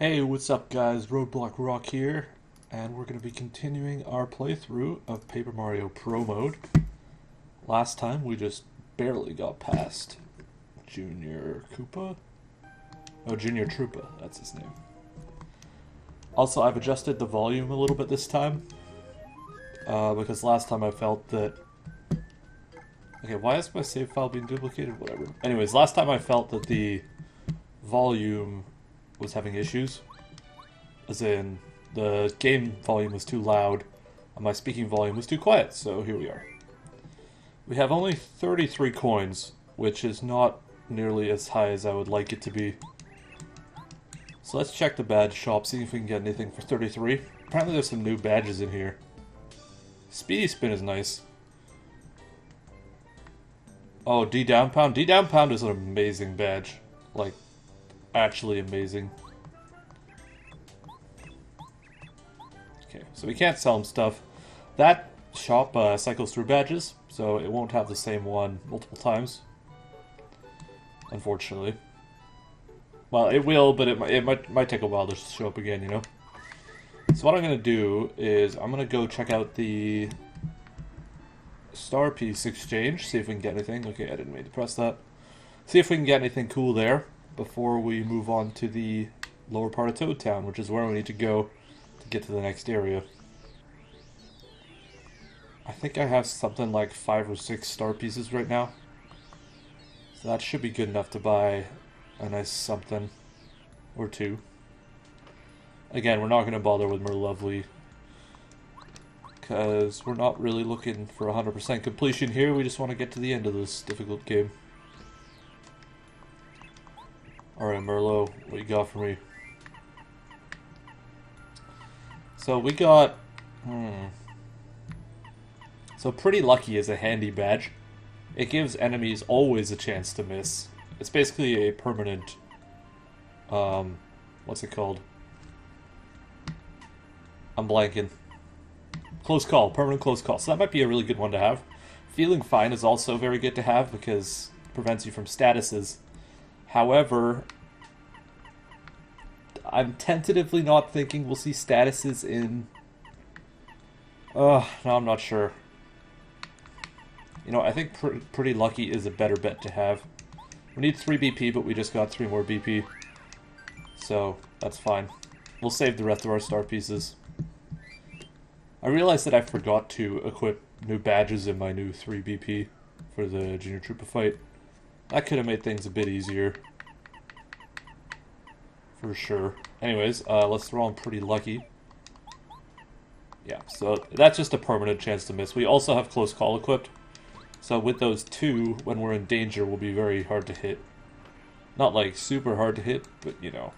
Hey, what's up guys? Roadblock Rock here, and we're going to be continuing our playthrough of Paper Mario Pro Mode. Last time we just barely got past Junior Koopa? Oh, Junior Troopa, that's his name. Also, I've adjusted the volume a little bit this time, because last time I felt that... Okay, why is my save file being duplicated? Whatever. Anyways, last time I felt that the volume was having issues. As in, the game volume was too loud, and my speaking volume was too quiet, so here we are. We have only 33 coins, which is not nearly as high as I would like it to be. So let's check the badge shop, see if we can get anything for 33. Apparently there's some new badges in here. Speedy Spin is nice. Oh, D down pound? D down pound is an amazing badge. Like, actually amazing. Okay, so we can't sell him stuff. That shop cycles through badges, so it won't have the same one multiple times. Unfortunately. Well, it will, but it might take a while to show up again, you know? So what I'm going to do is I'm going to go check out the Star Piece Exchange, see if we can get anything. Okay, I didn't mean to press that. See if we can get anything cool there before we move on to the lower part of Toad Town, which is where we need to go to get to the next area. I think I have something like 5 or 6 star pieces right now. So that should be good enough to buy a nice something or two. Again, we're not going to bother with Merlovely because we're not really looking for 100% completion here. We just want to get to the end of this difficult game. Alright, Merlo, what you got for me? So we got... So Pretty Lucky is a handy badge. It gives enemies always a chance to miss. It's basically a permanent... what's it called? I'm blanking. Close call. Permanent close call. So that might be a really good one to have. Feeling Fine is also very good to have because it prevents you from statuses. However, I'm tentatively not thinking we'll see statuses in... no, I'm not sure. You know, I think Pretty Lucky is a better bet to have. We need 3 BP, but we just got 3 more BP. So, that's fine. We'll save the rest of our star pieces. I realized that I forgot to equip new badges in my new 3 BP for the Junior Troopa fight. That could have made things a bit easier. For sure. Anyways, let's throw on Pretty Lucky. Yeah, so that's just a permanent chance to miss. We also have Close Call equipped. So with those two, when we're in danger, will be very hard to hit. Not like super hard to hit, but you know.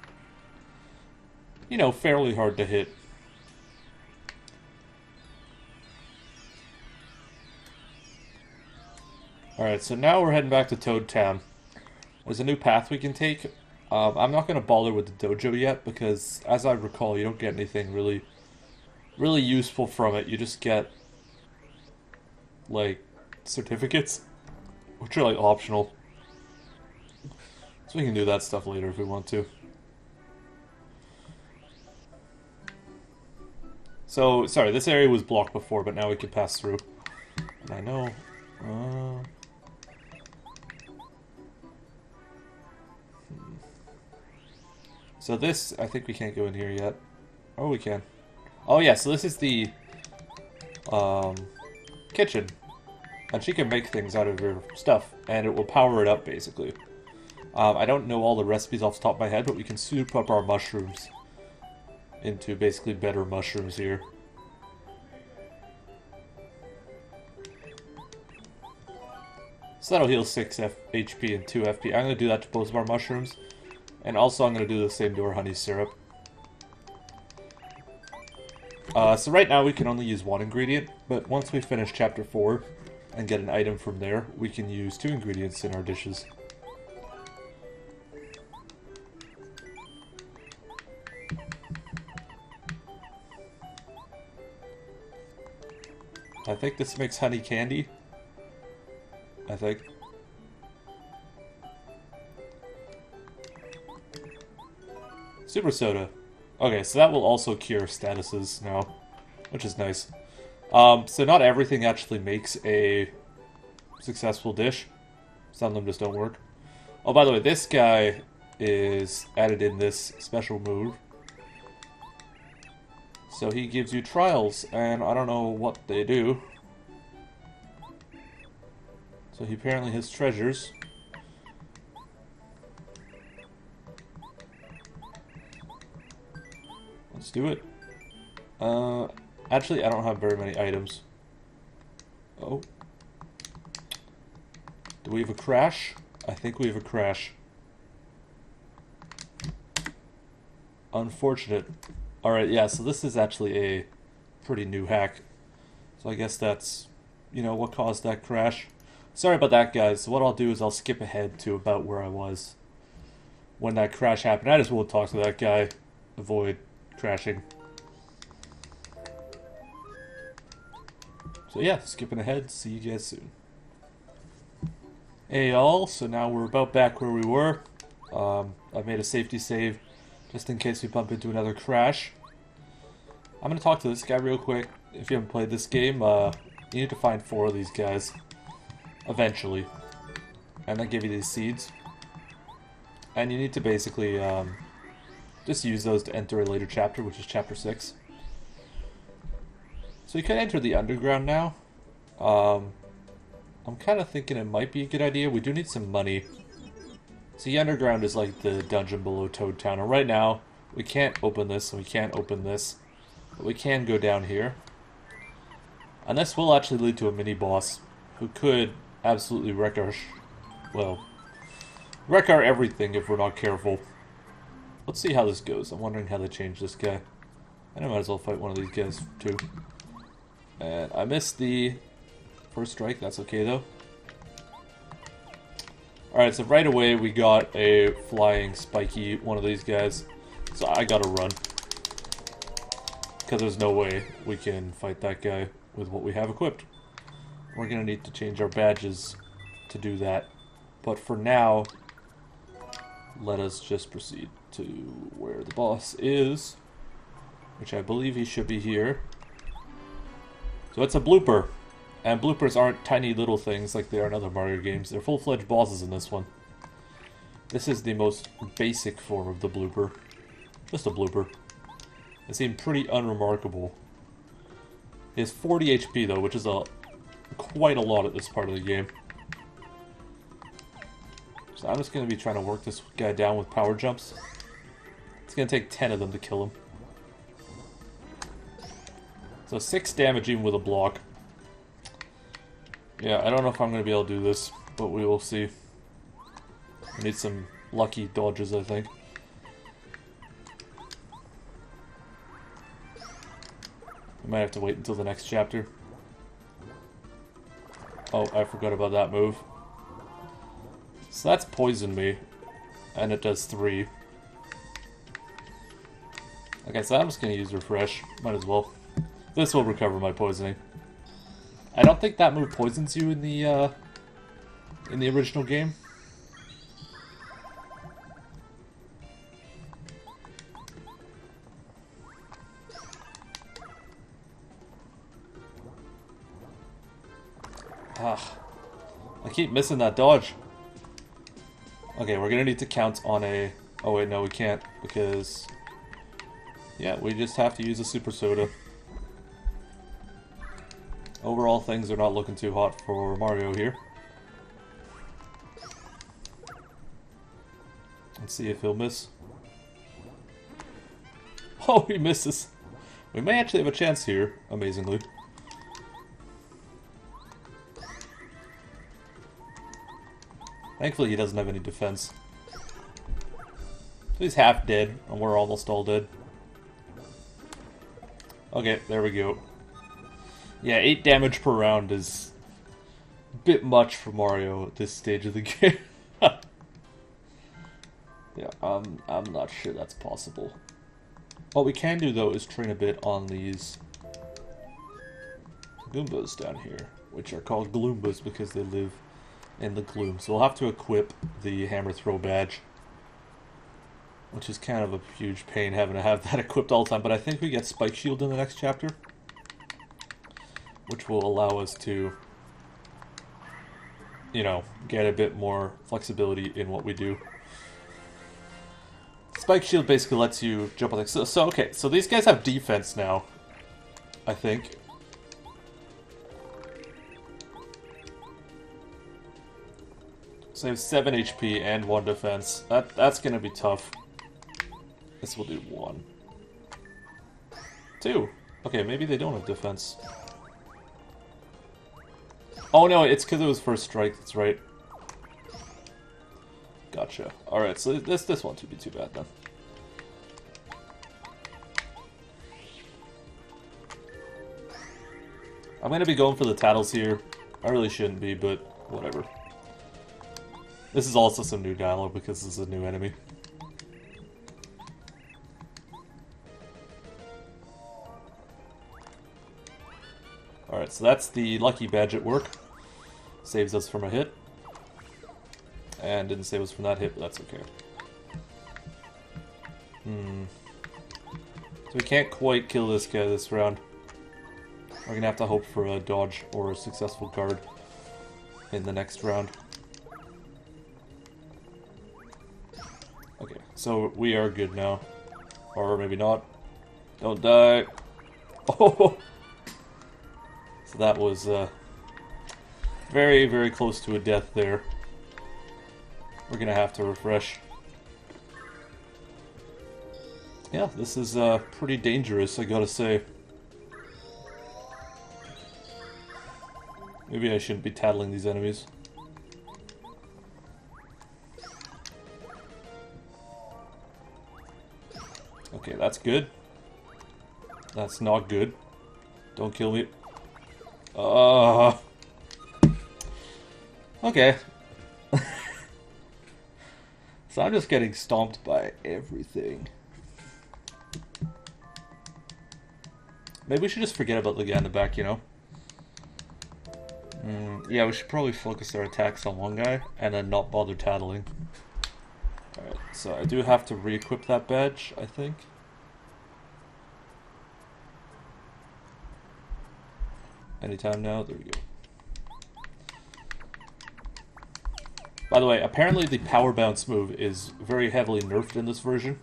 You know, fairly hard to hit. Alright, so now we're heading back to Toad Town. There's a new path we can take. I'm not going to bother with the dojo yet, because as I recall, you don't get anything really useful from it. You just get, like, certificates, which are, like, optional. So we can do that stuff later if we want to. So, sorry, this area was blocked before, but now we can pass through. And I know... So this, I think we can't go in here yet. Oh, we can. Oh yeah, so this is the kitchen. And she can make things out of her stuff, and it will power it up, basically. I don't know all the recipes off the top of my head, but we can soup up our mushrooms into basically better mushrooms here. So that'll heal 6 HP and 2 FP. I'm going to do that to both of our mushrooms. And also I'm going to do the same to our honey syrup. So right now we can only use 1 ingredient, but once we finish chapter 4 and get an item from there, we can use 2 ingredients in our dishes. I think this makes honey candy. I think. Super Soda. Okay, so that will also cure statuses now, which is nice. So not everything actually makes a successful dish. Some of them just don't work. Oh, by the way, this guy is added in this special move. So he gives you trials, and I don't know what they do. So he apparently has treasures. Let's do it. Actually, I don't have very many items. Oh. Do we have a crash? I think we have a crash. Unfortunate. Alright, yeah, so this is actually a pretty new hack. So I guess that's, you know, what caused that crash. Sorry about that, guys. So what I'll do is I'll skip ahead to about where I was when that crash happened. I just won't talk to that guy. Avoid crashing. So yeah, skipping ahead. See you guys soon. Hey y'all, so now we're about back where we were. I've made a safety save just in case we bump into another crash. I'm going to talk to this guy real quick. If you haven't played this game, you need to find 4 of these guys. Eventually. And then give you these seeds. And you need to basically just use those to enter a later chapter, which is chapter 6. So you can enter the underground now. I'm kind of thinking it might be a good idea. We do need some money. So the underground is like the dungeon below Toad Town. And right now, we can't open this and we can't open this. But we can go down here. And this will actually lead to a mini-boss who could absolutely wreck our... wreck our everything if we're not careful. Let's see how this goes. I'm wondering how they change this guy. And I might as well fight one of these guys too. And I missed the first strike. That's okay though. Alright, so right away we got a flying spiky one of these guys. So I gotta run. Because there's no way we can fight that guy with what we have equipped. We're gonna need to change our badges to do that. But for now, let us just proceed to where the boss is. Which I believe he should be here. So it's a blooper. And bloopers aren't tiny little things like they are in other Mario games. They're full-fledged bosses in this one. This is the most basic form of the blooper. Just a blooper. They seem pretty unremarkable. He has 40 HP though, which is quite a lot at this part of the game. So I'm just going to be trying to work this guy down with power jumps. It's going to take 10 of them to kill him. So 6 damage even with a block. Yeah, I don't know if I'm going to be able to do this, but we will see. We need some lucky dodges, I think. We might have to wait until the next chapter. Oh, I forgot about that move. So that's poisoned me, and it does 3. Okay, so I'm just going to use refresh. Might as well. This will recover my poisoning. I don't think that move poisons you in the original game. Ah, I keep missing that dodge. Okay, we're gonna need to count on a... Oh wait, no we can't, because... Yeah, we just have to use a Super Soda. Overall, things are not looking too hot for Mario here. Let's see if he'll miss. Oh, he misses. We may actually have a chance here, amazingly. Thankfully, he doesn't have any defense. So he's half dead, and we're almost all dead. Okay, there we go. Yeah, 8 damage per round is a bit much for Mario at this stage of the game. Yeah, I'm not sure that's possible. What we can do, though, is train a bit on these Goombas down here, which are called Gloombas because they live in the gloom. So we'll have to equip the Hammer Throw badge. which is kind of a huge pain having to have that equipped all the time. But I think we get Spike Shield in the next chapter, which will allow us to, you know, get a bit more flexibility in what we do. Spike Shield basically lets you jump on things. So okay, so these guys have defense now, I think. So they have 7 HP and 1 defense. That's gonna be tough. This will do 1. 2. Okay, maybe they don't have defense. Oh no, it's because it was first strike, that's right. Gotcha. Alright, so this won't be too bad then. I'm gonna be going for the tattles here. I really shouldn't be, but whatever. This is also some new dialogue because this is a new enemy. Alright, so that's the lucky badge at work. Saves us from a hit. And didn't save us from that hit, but that's okay. So we can't quite kill this guy this round. We're gonna have to hope for a dodge or a successful guard in the next round. Okay, so we are good now. Or maybe not. Don't die. Oh! So that was very, very close to a death there. We're gonna have to refresh. Yeah, this is pretty dangerous, I gotta say. Maybe I shouldn't be tattling these enemies. Okay, that's good. That's not good. Don't kill me. Okay. So I'm just getting stomped by everything. Maybe we should just forget about the guy in the back, you know? Yeah, we should probably focus our attacks on one guy and then not bother tattling. Alright, so I do have to re-equip that badge, I think. Anytime now, there we go. By the way, apparently the power bounce move is very heavily nerfed in this version.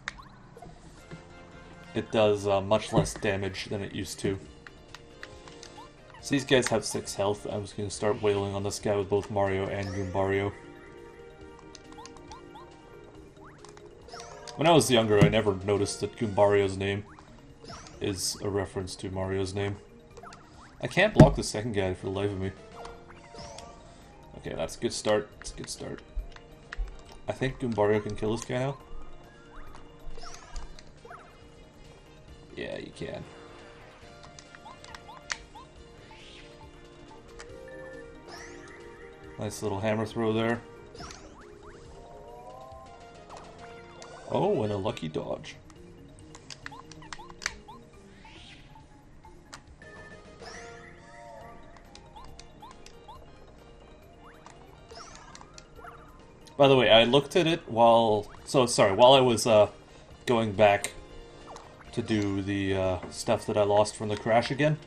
It does much less damage than it used to. So these guys have 6 health. I'm just going to start wailing on this guy with both Mario and Goombario. When I was younger, I never noticed that Goombario's name is a reference to Mario's name. I can't block the second guy for the life of me. Okay, that's a good start. That's a good start. I think Goombario can kill this guy now. Yeah, you can. Nice little hammer throw there. Oh, and a lucky dodge. By the way, I looked at it while I was going back to do the stuff that I lost from the crash again.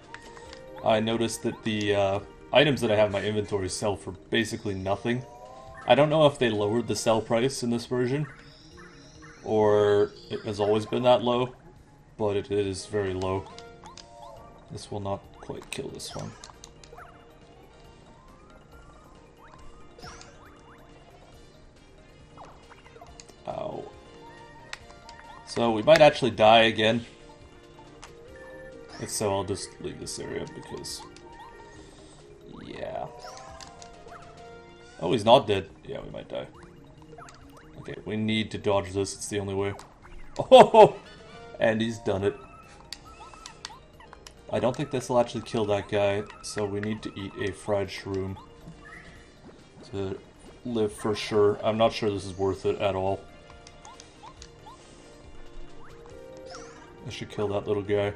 I noticed that the items that I have in my inventory sell for basically nothing. I don't know if they lowered the sell price in this version, or it has always been that low, but it is very low. This will not quite kill this one. Ow. So we might actually die again. If so, I'll just leave this area because... yeah. Oh, he's not dead. Yeah, we might die. Okay, we need to dodge this. It's the only way. Oh! And he's done it. I don't think this will actually kill that guy, so we need to eat a fried shroom to live for sure. I'm not sure this is worth it at all. I should kill that little guy.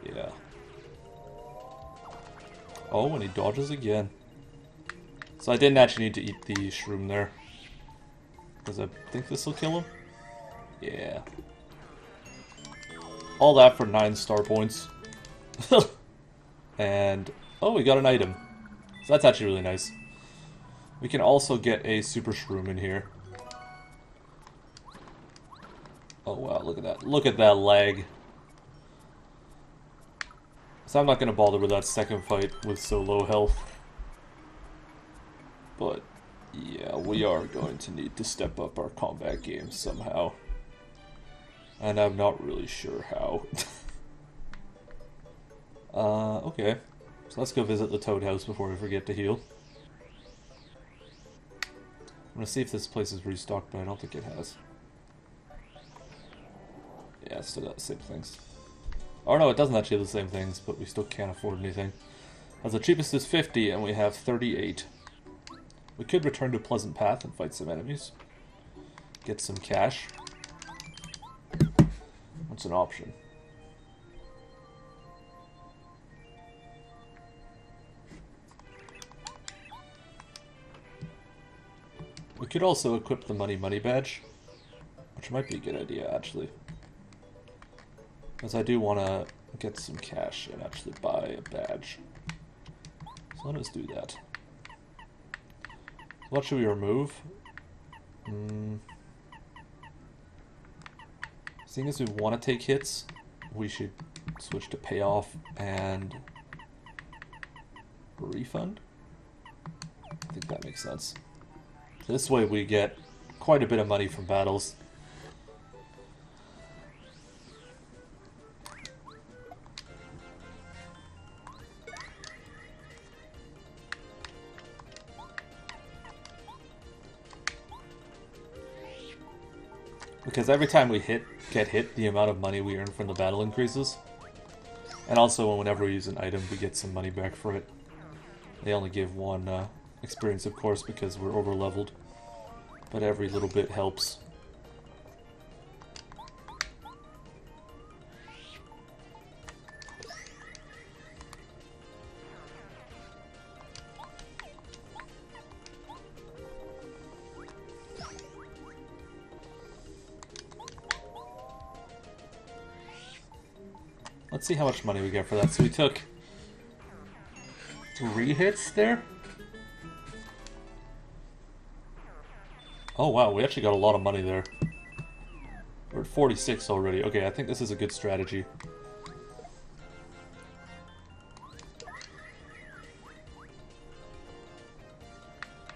Yeah. Oh, and he dodges again. So I didn't actually need to eat the shroom there. Because I think this will kill him. Yeah. All that for 9 star points. And, oh, we got an item. So that's actually really nice. We can also get a super shroom in here. Oh wow, look at that. Look at that lag. So I'm not going to bother with that second fight with so low health. But, yeah, we are going to need to step up our combat game somehow. And I'm not really sure how. Okay. So let's go visit the Toad House before we forget to heal. I'm gonna see if this place is restocked, but I don't think it has. Yeah, it's still got the same things. Oh no, it doesn't actually have the same things, but we still can't afford anything. As the cheapest is 50, and we have 38. We could return to Pleasant Path and fight some enemies. Get some cash. What's an option? We could also equip the money badge, which might be a good idea, actually. Because I do want to get some cash and actually buy a badge. So let us do that. What should we remove? Seeing as we want to take hits, we should switch to payoff and refund. I think that makes sense. This way we get quite a bit of money from battles. Because every time we get hit, the amount of money we earn from the battle increases. And also, whenever we use an item, we get some money back for it. They only give 1 experience, of course, because we're over-leveled. But every little bit helps. Let's see how much money we get for that. So we took 3 hits there? Oh wow, we actually got a lot of money there. We're at 46 already. Okay, I think this is a good strategy.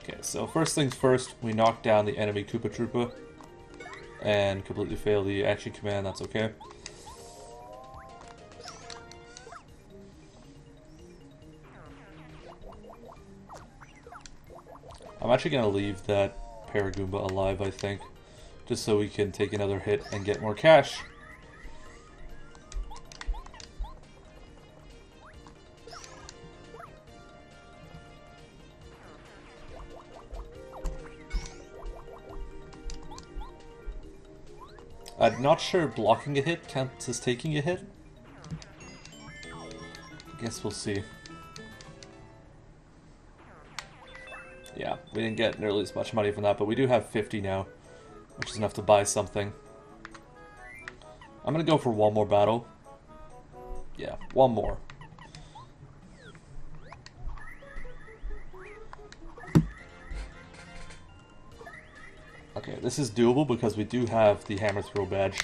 Okay, so first things first, we knock down the enemy Koopa Troopa and completely fail the action command, that's okay. I'm actually going to leave that Paragoomba alive, I think, just so we can take another hit and get more cash. I'm not sure blocking a hit counts as taking a hit. I guess we'll see. Yeah, we didn't get nearly as much money from that, but we do have 50 now, which is enough to buy something. I'm gonna go for one more battle. Yeah, one more. Okay, this is doable because we do have the hammer throw badge.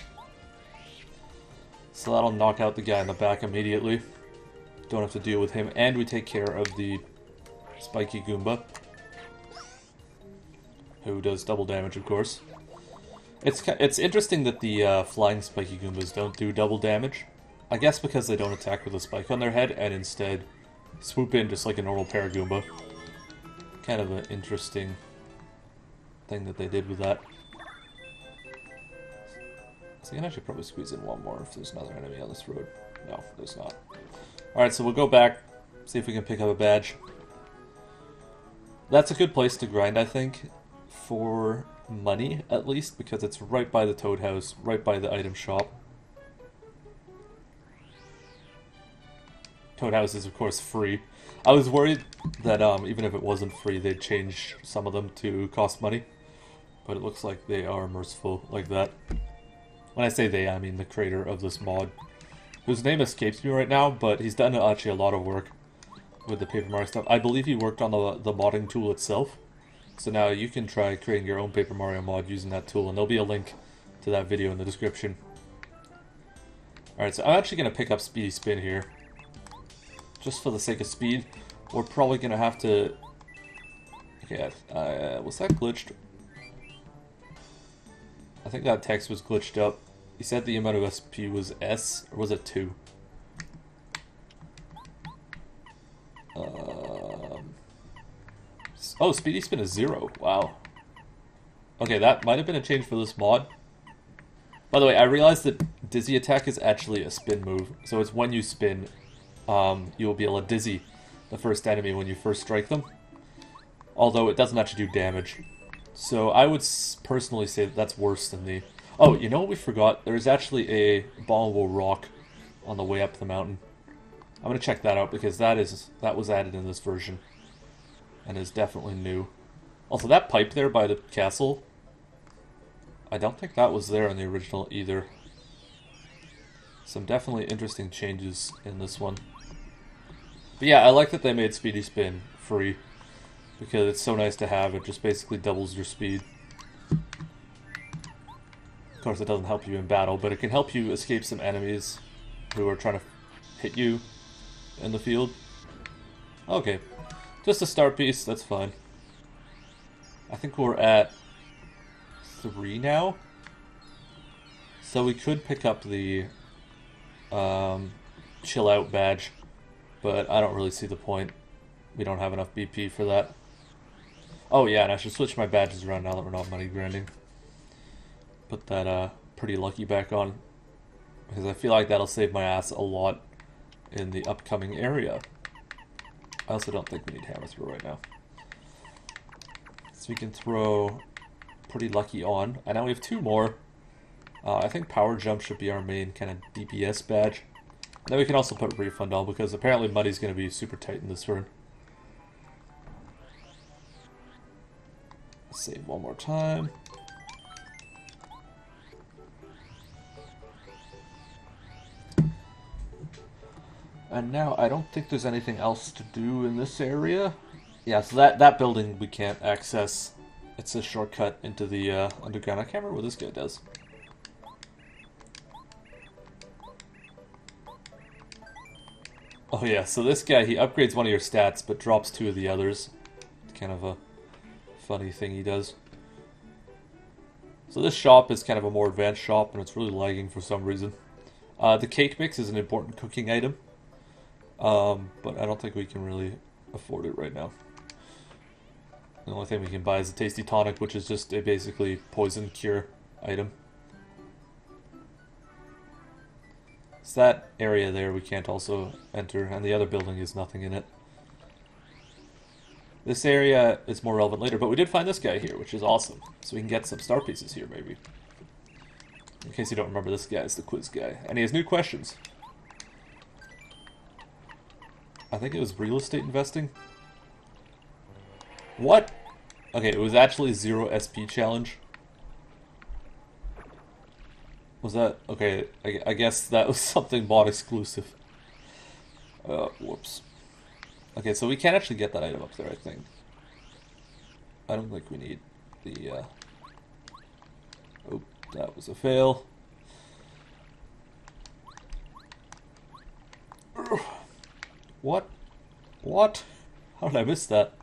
So that'll knock out the guy in the back immediately. Don't have to deal with him, and we take care of the spiky Goomba, who does double damage, of course. It's interesting that the flying spiky Goombas don't do double damage. I guess because they don't attack with a spike on their head, and instead swoop in just like a normal Paragoomba. Kind of an interesting thing that they did with that. So I can actually probably squeeze in one more if there's another enemy on this road. No, there's not. Alright, so we'll go back, see if we can pick up a badge. That's a good place to grind, I think, for money, at least, because it's right by the Toad House, right by the item shop. Toad House is, of course, free. I was worried that even if it wasn't free, they'd change some of them to cost money. But it looks like they are merciful like that. When I say they, I mean the creator of this mod, whose name escapes me right now, but he's done actually a lot of work with the Paper Mario stuff. I believe he worked on the modding tool itself. So now you can try creating your own Paper Mario mod using that tool, and there'll be a link to that video in the description. Alright, so I'm actually going to pick up Speedy Spin here. Just for the sake of speed. We're probably going to have to... Okay, was that glitched? I think that text was glitched up. He said the amount of SP was S, or was it 2? Oh, Speedy Spin is 0. Wow. Okay, that might have been a change for this mod. By the way, I realized that Dizzy Attack is actually a spin move. So it's when you spin, you will be able to dizzy the first enemy when you first strike them. Although it doesn't actually do damage. So I would personally say that that's worse than the... Oh, you know what we forgot? There's actually a bombable rock on the way up the mountain. I'm going to check that out because that was added in this version. And is definitely new. Also, that pipe there by the castle, I don't think that was there in the original either. Some definitely interesting changes in this one. But yeah, I like that they made Speedy Spin free. Because it's so nice to have. It just basically doubles your speed. Of course, it doesn't help you in battle, but it can help you escape some enemies who are trying to hit you in the field. Okay. Just a start piece, that's fine. I think we're at 3 now. So we could pick up the chill out badge, but I don't really see the point. We don't have enough BP for that. Oh yeah, and I should switch my badges around now that we're not money grinding. Put that pretty lucky back on, because I feel like that'll save my ass a lot in the upcoming area. I also don't think we need hammer throw right now. So we can throw pretty lucky on. And now we have 2 more. I think power jump should be our main kind of DPS badge. And then we can also put refund on because apparently Muddy's going to be super tight in this run. Save one more time. And now I don't think there's anything else to do in this area. Yeah, so that building we can't access. It's a shortcut into the underground. I can't remember what this guy does. Oh yeah, so this guy, he upgrades one of your stats but drops 2 of the others. It's kind of a funny thing he does. So this shop is kind of a more advanced shop and it's really lagging for some reason. The cake mix is an important cooking item. But I don't think we can really afford it right now. The only thing we can buy is a tasty tonic, which is just a basically poison cure item. So that area there we can't also enter, and the other building has nothing in it. This area is more relevant later, but we did find this guy here, which is awesome. So we can get some star pieces here, maybe. In case you don't remember, this guy is the quiz guy. And he has new questions. I think it was real estate investing. What? Okay, it was actually 0 SP challenge. Was that... Okay, I guess that was something bot exclusive. Whoops. Okay, so we can't actually get that item up there, I think. I don't think we need the... Oh, that was a fail. What? What? How did I miss that?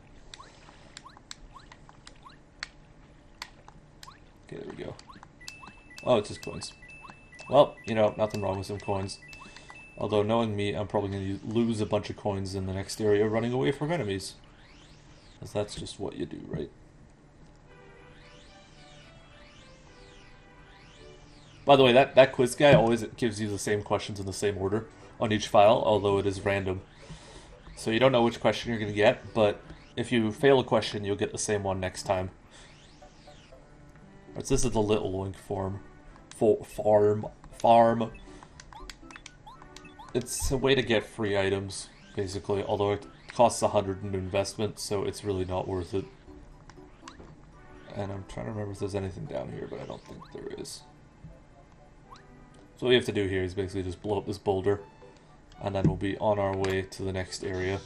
Okay, there we go. Oh, it's just coins. Well, you know, nothing wrong with some coins. Although, knowing me, I'm probably going to lose a bunch of coins in the next area running away from enemies. Because that's just what you do, right? By the way, that quiz guy always gives you the same questions in the same order on each file, although it is random. So you don't know which question you're going to get, but if you fail a question, you'll get the same one next time. Right, so this is the Little Link farm. It's a way to get free items, basically, although it costs 100 in investment, so it's really not worth it. And I'm trying to remember if there's anything down here, but I don't think there is. So what we have to do here is basically just blow up this boulder, and then we'll be on our way to the next area.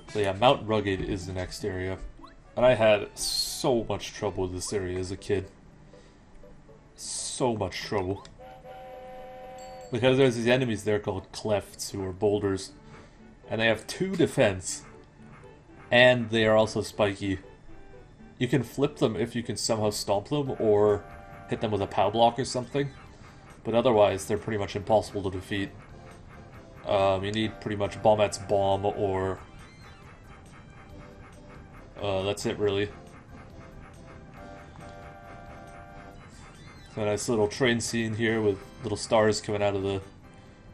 So yeah, Mount Rugged is the next area. And I had so much trouble with this area as a kid. So much trouble. Because there's these enemies there called Clefts, who are boulders. And they have 2 defense. And they are also spiky. You can flip them if you can somehow stomp them, or hit them with a POW block or something. But otherwise, they're pretty much impossible to defeat. You need pretty much Bombat's Bomb, or... that's it, really. So a nice little train scene here with little stars coming out of the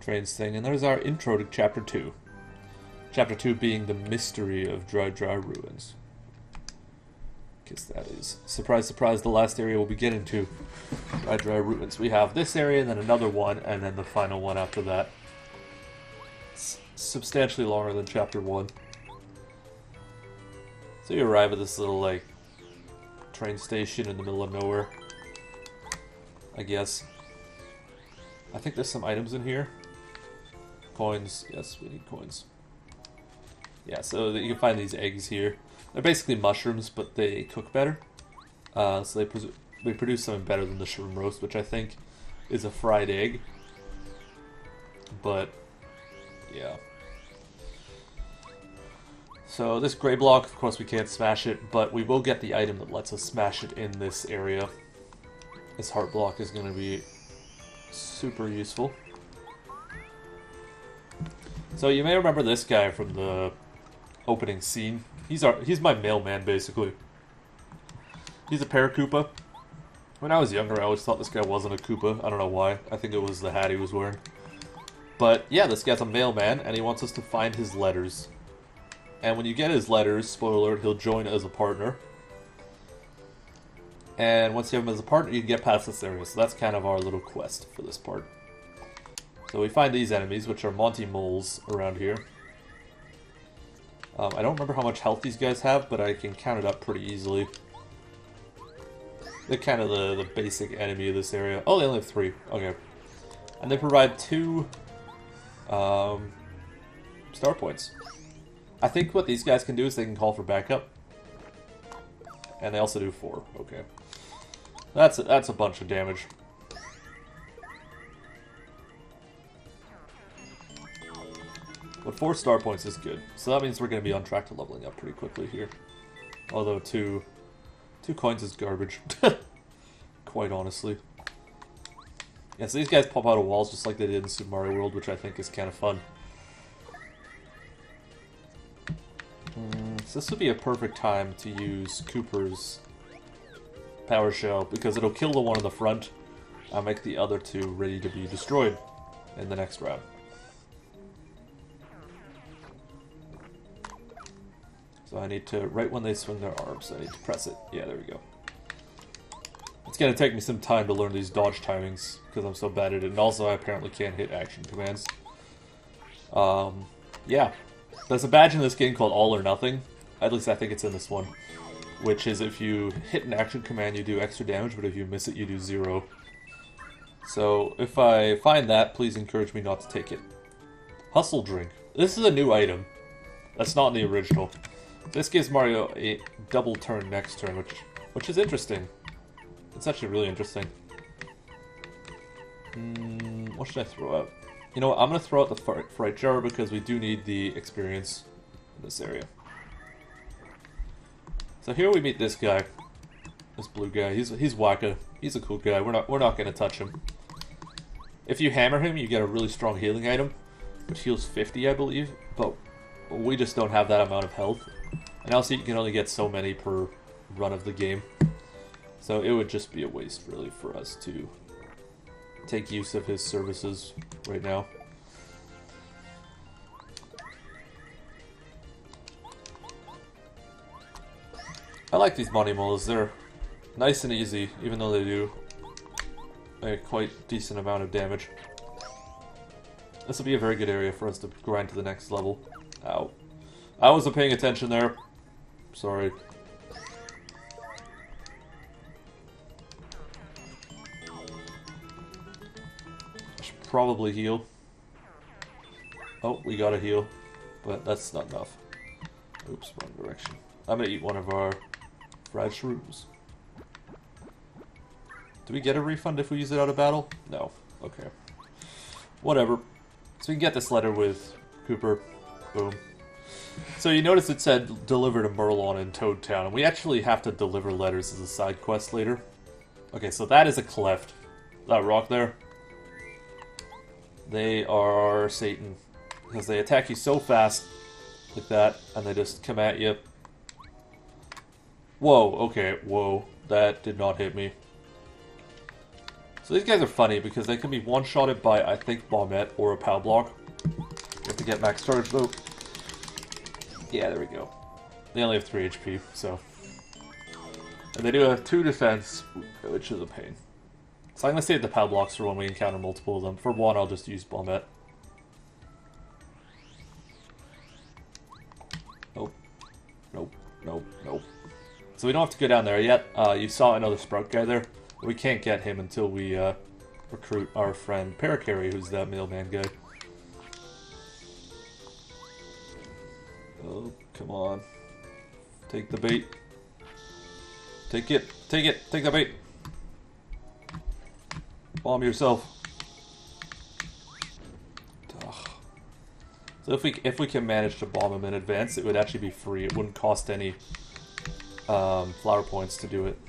trains thing. And there's our intro to Chapter 2. Chapter 2 being the mystery of Dry Ruins. Because that is, surprise, surprise, the last area we'll be getting to. Dry Ruins. We have this area, and then another one, and then the final one after that. It's substantially longer than Chapter 1. So you arrive at this little, like, train station in the middle of nowhere. I guess. I think there's some items in here. Coins. Yes, we need coins. Yeah, so you can find these eggs here. They're basically mushrooms, but they cook better. So they produce something better than the shroom roast, which I think is a fried egg. But, yeah. So this gray block, of course we can't smash it, but we will get the item that lets us smash it in this area. This heart block is going to be super useful. So you may remember this guy from the opening scene. He's my mailman, basically. He's a Paracupa. When I was younger, I always thought this guy wasn't a Koopa. I don't know why. I think it was the hat he was wearing. But yeah, this guy's a mailman, and he wants us to find his letters. And when you get his letters, spoiler alert, he'll join as a partner. And once you have him as a partner, you can get past this area. So that's kind of our little quest for this part. So we find these enemies, which are Monty Moles around here. I don't remember how much health these guys have, but I can count it up pretty easily. They're kind of the basic enemy of this area. Oh, they only have 3. Okay. And they provide 2 star points. I think what these guys can do is they can call for backup. And they also do 4. Okay. That's a bunch of damage. But 4 star points is good. So that means we're going to be on track to leveling up pretty quickly here. Although 2 coins is garbage. Quite honestly. Yeah, so these guys pop out of walls just like they did in Super Mario World, which I think is kind of fun. So this would be a perfect time to use Cooper's Power Shell, because it'll kill the one in the front and make the other 2 ready to be destroyed in the next round. So I need to, right when they swing their arms, I need to press it. Yeah, there we go. It's going to take me some time to learn these dodge timings, because I'm so bad at it, and also I apparently can't hit action commands. Yeah. There's a badge in this game called All or Nothing. At least I think it's in this one. Which is if you hit an action command, you do extra damage, but if you miss it, you do 0. So if I find that, please encourage me not to take it. Hustle Drink. This is a new item. That's not in the original. This gives Mario a double turn next turn, which is interesting. It's actually really interesting. What should I throw out? You know what, I'm going to throw out the Fright Jar because we do need the experience in this area. So here we meet this guy. This blue guy. He's wacka. He's a cool guy. We're not going to touch him. If you hammer him, you get a really strong healing item, which heals 50, I believe, but we just don't have that amount of health. And also you can only get so many per run of the game. So it would just be a waste, really, for us to take use of his services right now. I like these Monty Moles. They're nice and easy, even though they do a quite decent amount of damage. This will be a very good area for us to grind to the next level. Ow. I wasn't paying attention there. Sorry. probably heal. Oh, we got a heal, but that's not enough. Oops, wrong direction. I'm gonna eat one of our fried shrooms. Do we get a refund if we use it out of battle? No. Okay. Whatever. So we can get this letter with Cooper. Boom. So you notice it said deliver to Merlon in Toad Town, and we actually have to deliver letters as a side quest later. Okay, so that is a cleft. That rock there. They are Satan. Because they attack you so fast, like that, and they just come at you. Whoa, okay, whoa. That did not hit me. So these guys are funny because they can be one-shotted by, I think, Bombette or a POW block. You have to get max charge, though. Yeah, there we go. They only have 3 HP, so... And they do have 2 defense, which is a pain. So I'm going to save the POW blocks for when we encounter multiple of them. For one, I'll just use Bombette. Nope. Nope. Nope. Nope. So we don't have to go down there yet. You saw another Sprout guy there. We can't get him until we recruit our friend Paracarry, who's that mailman guy. Oh, come on. Take the bait. Take it. Take it. Take the bait. Bomb yourself. Ugh. So if we can manage to bomb him in advance, it would actually be free. It wouldn't cost any flower points to do it.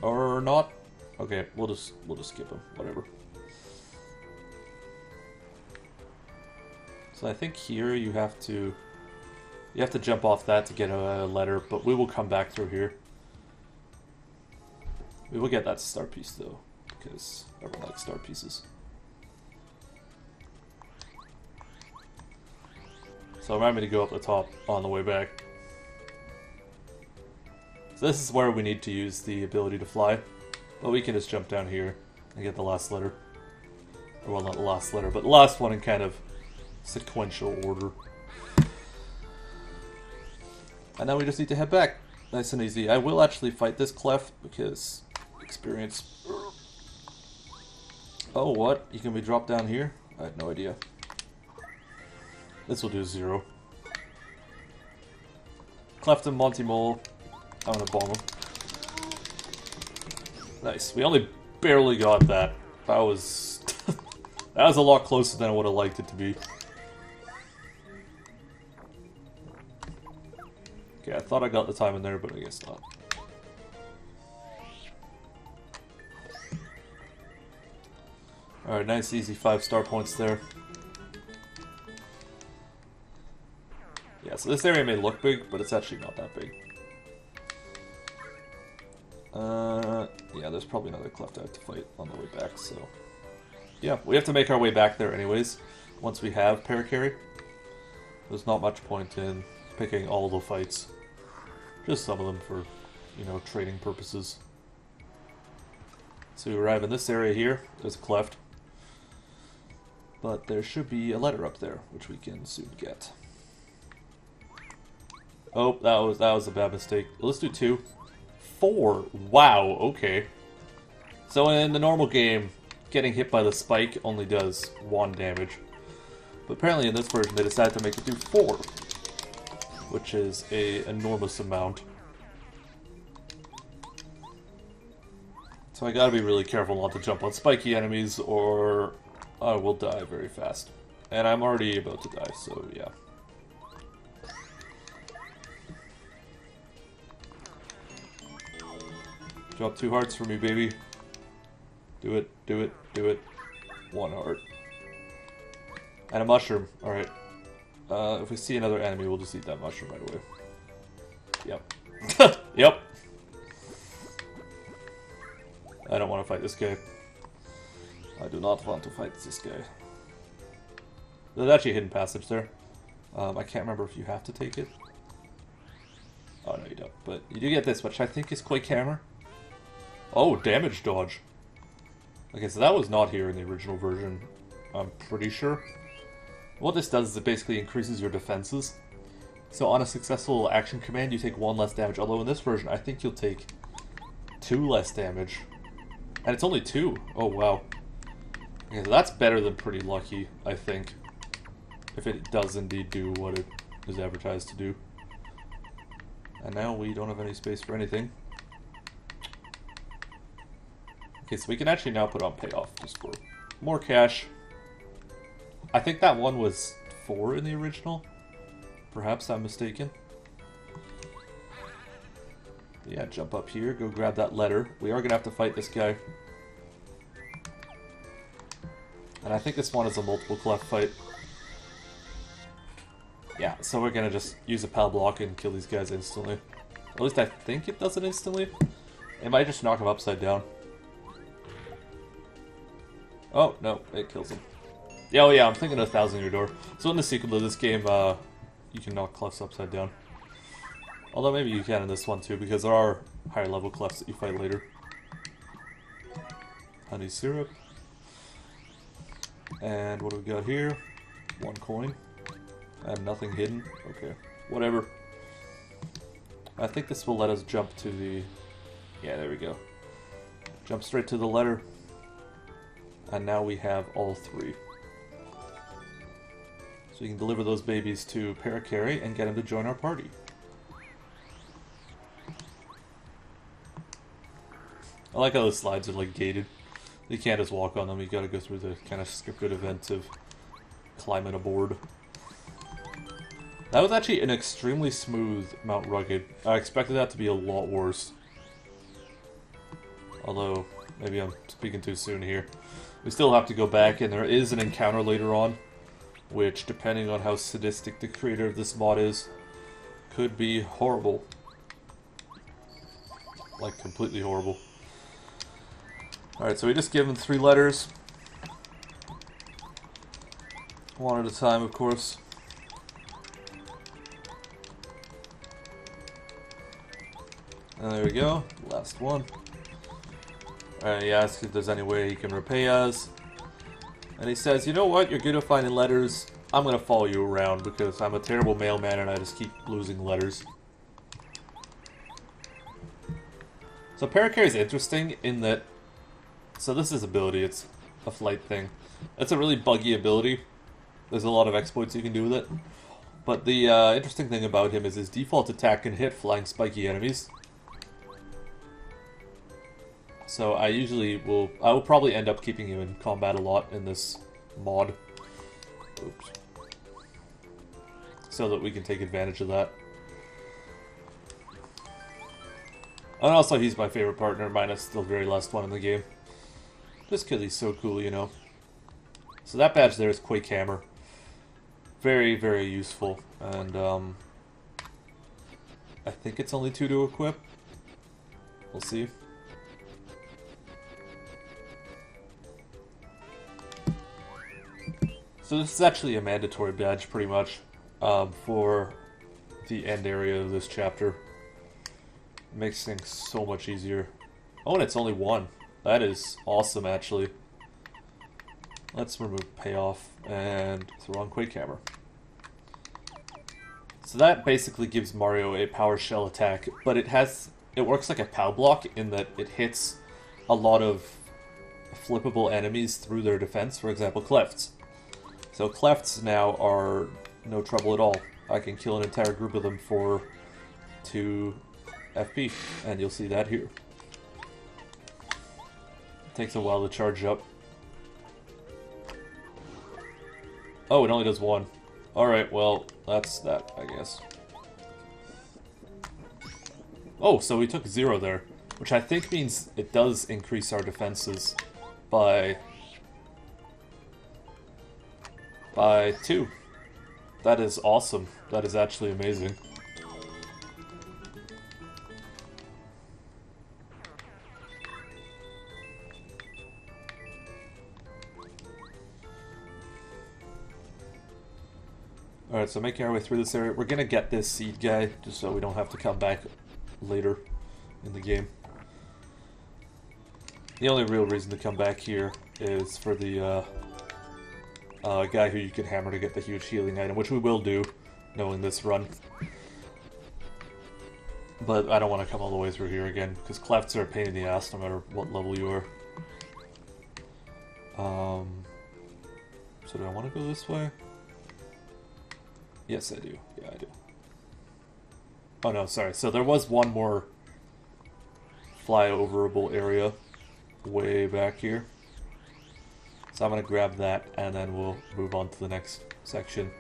Or not? Okay, we'll just skip him. Whatever. So I think here you have to jump off that to get a letter, but we will come back through here. We will get that star piece though, because everyone likes star pieces. So remind me to go up the top on the way back. So this is where we need to use the ability to fly, but we can just jump down here and get the last letter. Or well, not the last letter, but the last one in kind of sequential order. And now we just need to head back. Nice and easy. I will actually fight this Cleft because experience. Oh, what? You can be dropped down here? I had no idea. This will do 0. Cleft and Monty Mole. I'm gonna bomb him. Nice. We only barely got that. That was that was a lot closer than I would have liked it to be. Okay, I thought I got the time in there, but I guess not. Alright, nice easy 5-star points there. Yeah, so this area may look big, but it's actually not that big. Yeah, there's probably another Cleft I have to fight on the way back, so... Yeah, we have to make our way back there anyways, once we have Paracarry. There's not much point in picking all the fights. Just some of them for, you know, trading purposes. So we arrive in this area here, there's a Cleft. But there should be a letter up there, which we can soon get. Oh, that was a bad mistake. Let's do 2. 4. Wow, okay. So in the normal game, getting hit by the spike only does 1 damage. But apparently in this version they decided to make it do 4. Which is an enormous amount. So I gotta be really careful not to jump on spiky enemies or I will die very fast. And I'm already about to die, so yeah. Drop 2 hearts for me, baby. Do it, do it, do it. 1 heart. And a mushroom. Alright. If we see another enemy, we'll just eat that mushroom right away. Yep. Yep. I don't want to fight this guy. I do not want to fight this guy. There's actually a hidden passage there. I can't remember if you have to take it. Oh, no, you don't. But you do get this, which I think is Quake Hammer. Oh, damage dodge. Okay, so that was not here in the original version, I'm pretty sure. What this does is it basically increases your defenses. So on a successful action command, you take 1 less damage. Although in this version, I think you'll take 2 less damage. And it's only 2. Oh, wow. Okay, so that's better than pretty lucky, I think. If it does indeed do what it is advertised to do. And now we don't have any space for anything. Okay, so we can actually now put on payoff just for more cash. I think that one was 4 in the original. Perhaps I'm mistaken. Yeah, jump up here, go grab that letter. We are going to have to fight this guy. And I think this one is a multiple cleft fight. Yeah, so we're going to just use a pal block and kill these guys instantly. At least I think it does it instantly. It might just knock him upside down. Oh, no, it kills him. Yeah, oh yeah, I'm thinking of 1,000 Year Door. So in the sequel to this game, you can knock Clefts upside down. Although maybe you can in this one too, because there are higher level Clefts that you fight later. Honey syrup. And what do we got here? 1 coin. And nothing hidden. Okay, whatever. I think this will let us jump to the... Yeah, there we go. Jump straight to the letter. And now we have all 3. So we can deliver those babies to Parakarry and get him to join our party. I like how the slides are like gated. You can't just walk on them, you gotta go through the kind of scripted event of climbing aboard. That was actually an extremely smooth Mount Rugged. I expected that to be a lot worse. Although, maybe I'm speaking too soon here. We still have to go back, and there is an encounter later on, which, depending on how sadistic the creator of this mod is, could be horrible. Like, completely horrible. Alright, so we just give him 3 letters. 1 at a time, of course. And there we go, last one. Alright, he asks if there's any way he can repay us. And he says, you know what, you're good at finding letters. I'm gonna follow you around because I'm a terrible mailman and I just keep losing letters. So Parakarry is interesting in that... So this is ability, it's a flight thing. It's a really buggy ability. There's a lot of exploits you can do with it. But the interesting thing about him is his default attack can hit flying spiky enemies. So I will probably end up keeping him in combat a lot in this mod. Oops. So that we can take advantage of that. And also he's my favorite partner, minus the very last one in the game. Just because he's so cool, you know. So that badge there is Quake Hammer. Very, very useful. And I think it's only 2 to equip. We'll see. So this is actually a mandatory badge, pretty much, for the end area of this chapter. It makes things so much easier. Oh, and it's only 1. That is awesome, actually. Let's remove payoff and throw on Quake Hammer. So that basically gives Mario a power shell attack, but it works like a POW block in that it hits a lot of flippable enemies through their defense, for example, Clefts. So Clefts now are no trouble at all. I can kill an entire group of them for 2 FP, and you'll see that here. It takes a while to charge up. Oh, it only does 1. Alright, well, that's that, I guess. Oh, so we took 0 there, which I think means it does increase our defenses by 2. That is awesome. That is actually amazing. Alright, so making our way through this area. We're gonna get this seed guy, just so we don't have to come back later in the game. The only real reason to come back here is for the guy who you can hammer to get the huge healing item, which we will do, knowing this run. But I don't want to come all the way through here again, because clefts are a pain in the ass no matter what level you are. So do I want to go this way? Yes, I do. Yeah, I do. Oh no, sorry. So there was one more flyoverable area way back here. So I'm going to grab that, and then we'll move on to the next section.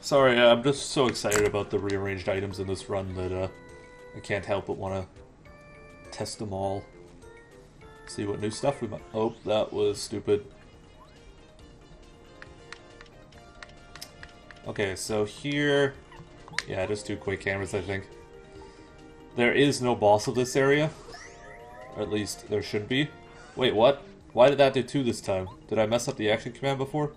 Sorry, I'm just so excited about the rearranged items in this run that I can't help but want to test them all. See what new stuff we might... Oh, that was stupid. Okay, so here... Yeah, just 2 quick cameras, I think. There is no boss of this area. Or at least there should be. Wait, what? Why did that do 2 this time? Did I mess up the action command before?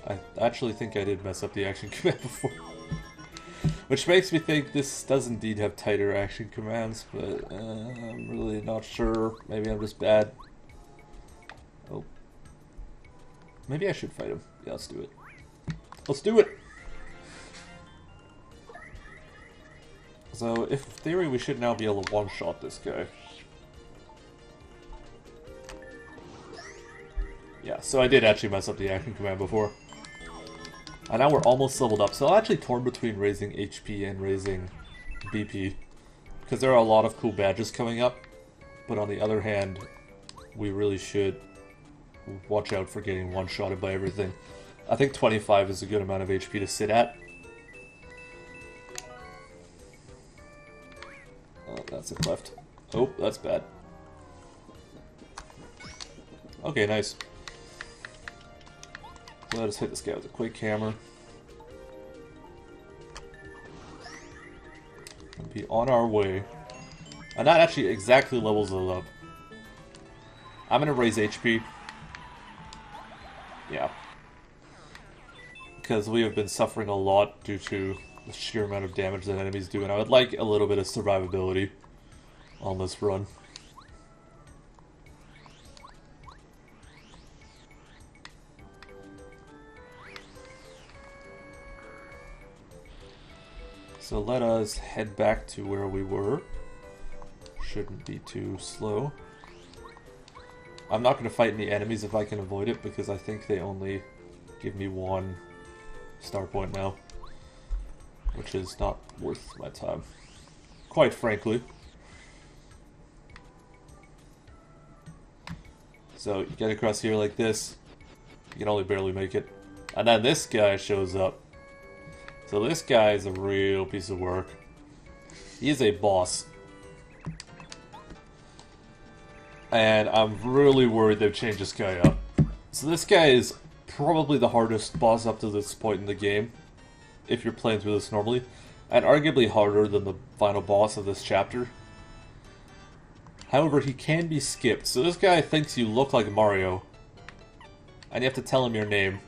I actually think I did mess up the action command before. Which makes me think this does indeed have tighter action commands, but I'm really not sure. Maybe I'm just bad. Oh. Maybe I should fight him. Yeah, let's do it. Let's do it! So, in theory, we should now be able to one-shot this guy. Yeah, so I did actually mess up the action command before. And now we're almost leveled up, so I'm actually torn between raising HP and raising BP. Because there are a lot of cool badges coming up, but on the other hand, we really should watch out for getting one-shotted by everything. I think 25 is a good amount of HP to sit at. Oh, that's a cleft. Oh, that's bad. Okay, nice. Let us hit this guy with a quick hammer. And be on our way. And that actually exactly levels it up. I'm gonna raise HP. Yeah. Because we have been suffering a lot due to the sheer amount of damage that enemies do, and I would like a little bit of survivability on this run. So let us head back to where we were. Shouldn't be too slow. I'm not going to fight any enemies if I can avoid it, because I think they only give me 1 star point now. Which is not worth my time. Quite frankly. So you get across here like this. You can only barely make it. And then this guy shows up. So this guy is a real piece of work. He is a boss. And I'm really worried they've changed this guy up. So this guy is probably the hardest boss up to this point in the game, if you're playing through this normally. And arguably harder than the final boss of this chapter. However, he can be skipped. So this guy thinks you look like Mario. And you have to tell him your name.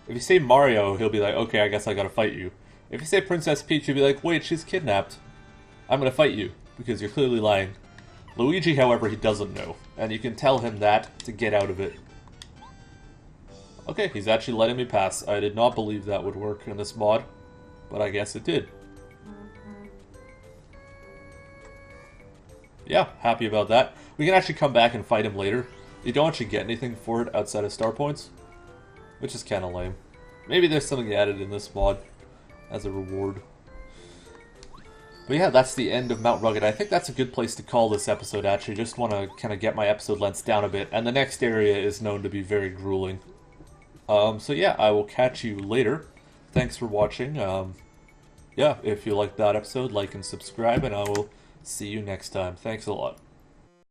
If you say Mario, he'll be like, okay, I guess I gotta fight you. If you say Princess Peach, he'll be like, wait, she's kidnapped. I'm gonna fight you, because you're clearly lying. Luigi, however, he doesn't know. And you can tell him that to get out of it. Okay, he's actually letting me pass. I did not believe that would work in this mod, but I guess it did. Yeah, happy about that. We can actually come back and fight him later. You don't actually get anything for it outside of star points, which is kind of lame. Maybe there's something added in this mod as a reward. But yeah, that's the end of Mount Rugged. I think that's a good place to call this episode, actually. Just want to kind of get my episode lengths down a bit. And the next area is known to be very grueling. So yeah, I will catch you later. Thanks for watching. Yeah, if you liked that episode, like and subscribe, and I will see you next time. Thanks a lot.